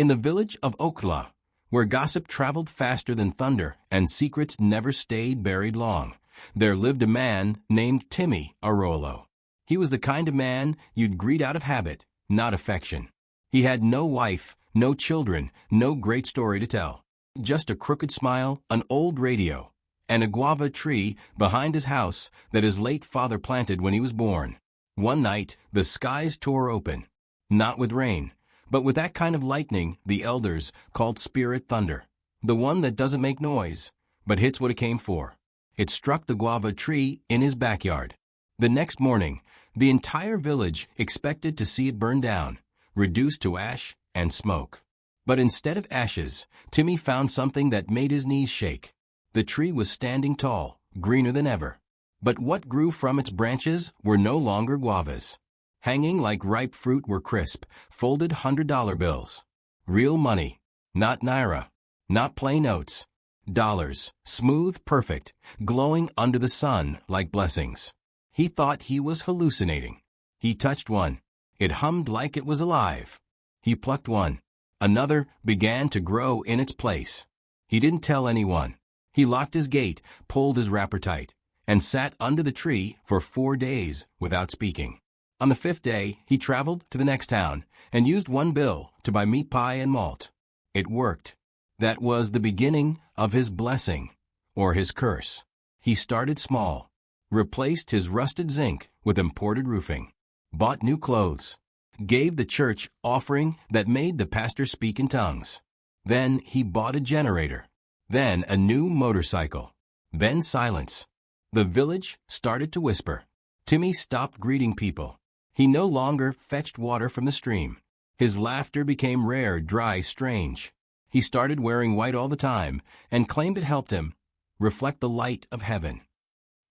In the village of Okla, where gossip traveled faster than thunder and secrets never stayed buried long, there lived a man named Timi Arowolo. He was the kind of man you'd greet out of habit, not affection. He had no wife, no children, no great story to tell. Just a crooked smile, an old radio, and a guava tree behind his house that his late father planted when he was born. One night, the skies tore open. Not with rain, but with that kind of lightning the elders called spirit thunder. The one that doesn't make noise, but hits what it came for. It struck the guava tree in his backyard. The next morning, the entire village expected to see it burn down, reduced to ash and smoke. But instead of ashes, Timi found something that made his knees shake. The tree was standing tall, greener than ever. But what grew from its branches were no longer guavas. Hanging like ripe fruit were crisp, folded $100 bills. Real money, not naira, not plain notes. Dollars, smooth, perfect, glowing under the sun like blessings. He thought he was hallucinating. He touched one. It hummed like it was alive. He plucked one. Another began to grow in its place. He didn't tell anyone. He locked his gate, pulled his wrapper tight, and sat under the tree for 4 days without speaking. On the 5th day, he traveled to the next town and used one bill to buy meat pie and malt. It worked. That was the beginning of his blessing, or his curse. He started small, replaced his rusted zinc with imported roofing, bought new clothes, gave the church offering that made the pastor speak in tongues. Then he bought a generator, then a new motorcycle, then silence. The village started to whisper. Timi stopped greeting people. He no longer fetched water from the stream. His laughter became rare, dry, strange. He started wearing white all the time and claimed it helped him reflect the light of heaven.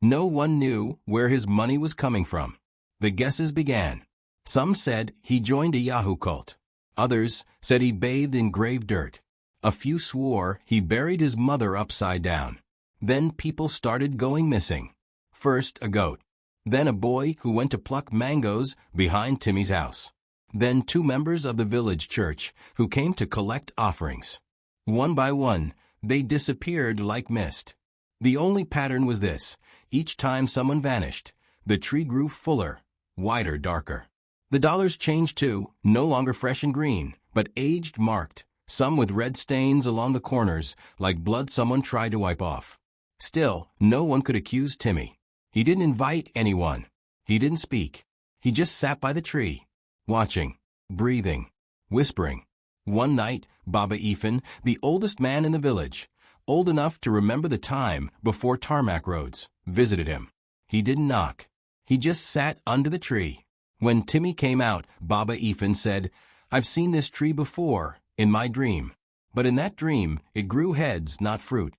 No one knew where his money was coming from. The guesses began. Some said he joined a Yahoo cult. Others said he bathed in grave dirt. A few swore he buried his mother upside down. Then people started going missing. First a goat. Then a boy who went to pluck mangoes behind Timi's house. Then 2 members of the village church who came to collect offerings. One by one, they disappeared like mist. The only pattern was this. Each time someone vanished, the tree grew fuller, wider, darker. The dollars changed too, no longer fresh and green, but aged, marked, some with red stains along the corners, like blood someone tried to wipe off. Still, no one could accuse Timi. He didn't invite anyone. He didn't speak. He just sat by the tree, watching, breathing, whispering. One night, Baba Ifan, the oldest man in the village, old enough to remember the time before tarmac roads, visited him. He didn't knock. He just sat under the tree. When Timi came out, Baba Ifan said, "I've seen this tree before, in my dream. But in that dream, it grew heads, not fruit."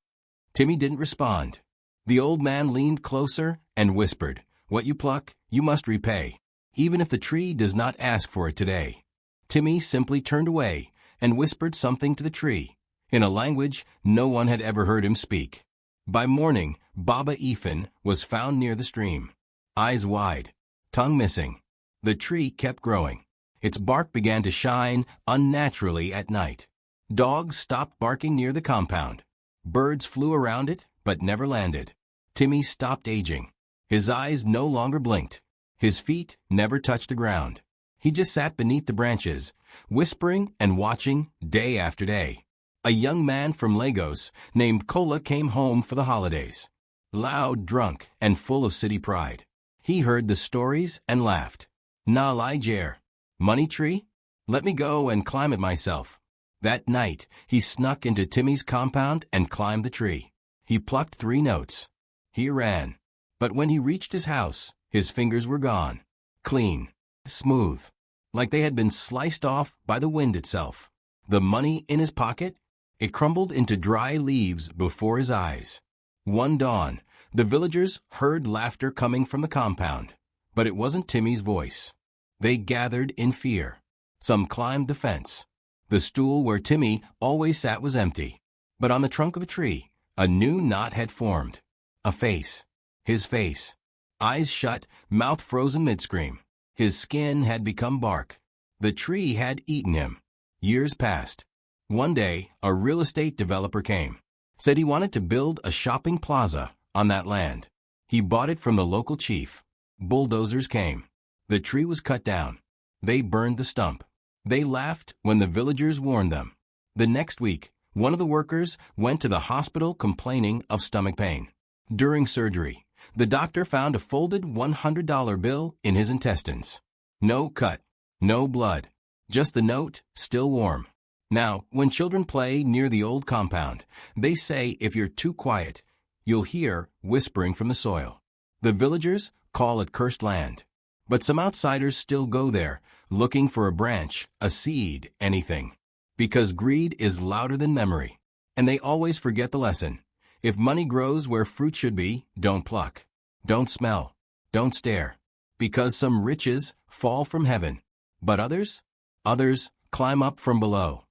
Timi didn't respond. The old man leaned closer and whispered, "What you pluck, you must repay, even if the tree does not ask for it today." Timi simply turned away and whispered something to the tree, in a language no one had ever heard him speak. By morning, Baba Ifan was found near the stream, eyes wide, tongue missing. The tree kept growing. Its bark began to shine unnaturally at night. Dogs stopped barking near the compound. Birds flew around it, but never landed. Timi stopped aging. His eyes no longer blinked. His feet never touched the ground. He just sat beneath the branches, whispering and watching day after day. A young man from Lagos named Kola came home for the holidays. Loud, drunk, and full of city pride. He heard the stories and laughed. "Na Liger, money tree? Let me go and climb it myself." That night, he snuck into Timi's compound and climbed the tree. He plucked 3 notes. He ran. But when he reached his house, his fingers were gone. Clean. Smooth. Like they had been sliced off by the wind itself. The money in his pocket? It crumbled into dry leaves before his eyes. One dawn, the villagers heard laughter coming from the compound. But it wasn't Timi's voice. They gathered in fear. Some climbed the fence. The stool where Timi always sat was empty. But on the trunk of a tree, a new knot had formed. A face. His face. Eyes shut, mouth frozen mid-scream. His skin had become bark. The tree had eaten him. Years passed. One day, a real estate developer came. Said he wanted to build a shopping plaza on that land. He bought it from the local chief. Bulldozers came. The tree was cut down. They burned the stump. They laughed when the villagers warned them. The next week, one of the workers went to the hospital complaining of stomach pain. During surgery, the doctor found a folded $100 bill in his intestines. No cut, no blood, just the note, still warm. Now, when children play near the old compound, they say if you're too quiet, you'll hear whispering from the soil. The villagers call it cursed land. But some outsiders still go there, looking for a branch, a seed, anything. Because greed is louder than memory. And they always forget the lesson. If money grows where fruit should be, don't pluck. Don't smell. Don't stare. Because some riches fall from heaven. But others climb up from below.